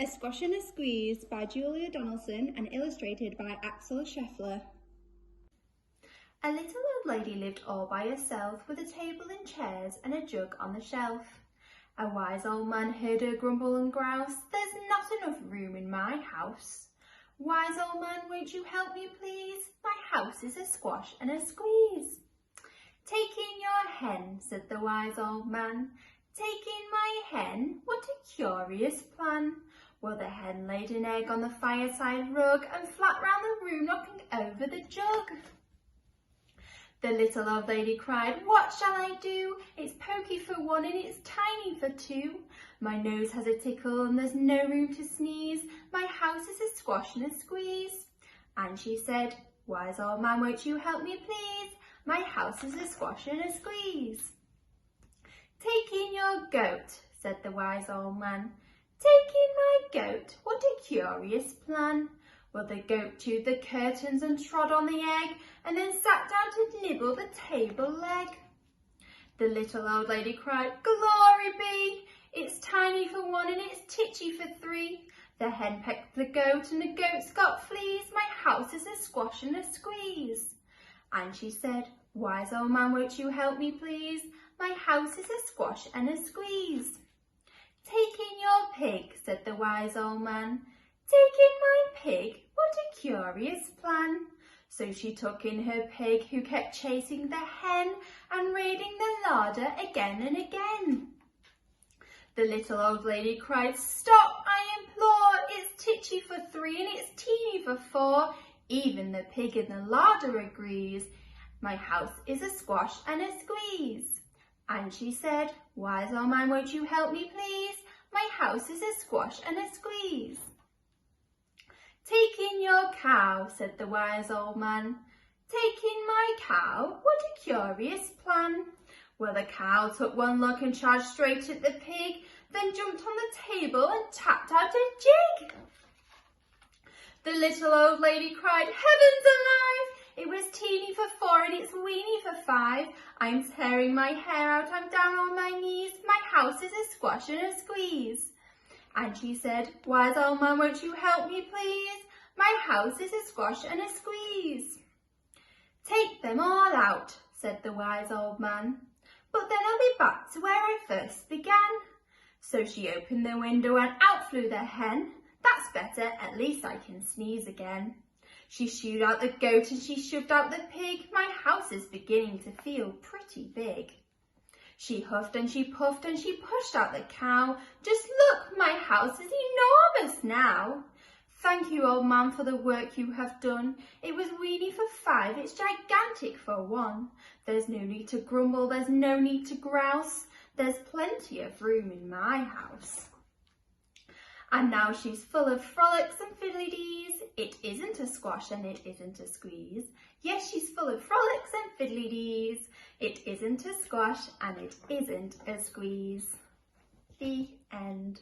A Squash and a Squeeze by Julia Donaldson and illustrated by Axel Scheffler. A little old lady lived all by herself with a table and chairs and a jug on the shelf. A wise old man heard her grumble and grouse, "There's not enough room in my house." "Wise old man, won't you help me please? My house is a squash and a squeeze." "Take in your hen," said the wise old man. "Take in my hen? What a curious plan." Well, the hen laid an egg on the fireside rug and flat round the room, knocking over the jug. The little old lady cried, "What shall I do? It's pokey for one and it's tiny for two. My nose has a tickle and there's no room to sneeze. My house is a squash and a squeeze." And she said, "Wise old man, won't you help me please? My house is a squash and a squeeze." "Take in your goat," said the wise old man. "Take in my goat? What a curious plan." Well, the goat chewed the curtains and trod on the egg and then sat down to nibble the table leg. The little old lady cried, "Glory be! It's tiny for one and it's titchy for three. The hen pecked the goat and the goat's got fleas. My house is a squash and a squeeze." And she said, "Wise old man, won't you help me please? My house is a squash and a squeeze." "Take in your pig," said the wise old man. "Take in my pig? What a curious plan." So she took in her pig, who kept chasing the hen and raiding the larder again and again. The little old lady cried, "Stop, I implore! It's titchy for three and it's teeny for four. Even the pig in the larder agrees. My house is a squash and a squeeze." And she said, "Wise old man, won't you help me please? My house is a squash and a squeeze." "Take in your cow," said the wise old man. "Take in my cow? What a curious plan." Well, the cow took one look and charged straight at the pig, then jumped on the table and tapped out a jig. The little old lady cried, "Heavens alive! It was teeny for four and it's weeny for five. I'm tearing my hair out, I'm down on my knees. My house is a squash and a squeeze." And she said, "Wise old man, won't you help me please? My house is a squash and a squeeze." "Take them all out," said the wise old man. "But then I'll be back to where I first began." So she opened the window and out flew the hen. "That's better, at least I can sneeze again." She shooed out the goat and she shoved out the pig. My house is beginning to feel pretty big. She huffed and she puffed and she pushed out the cow. "Just look, my house is enormous now." "Thank you, old man, for the work you have done. It was weeny for five, it's gigantic for one. There's no need to grumble, there's no need to grouse. There's plenty of room in my house." And now she's full of frolics and fiddly-dees. It isn't a squash and it isn't a squeeze. Yes, she's full of frolics and fiddly-dees. It isn't a squash and it isn't a squeeze. The end.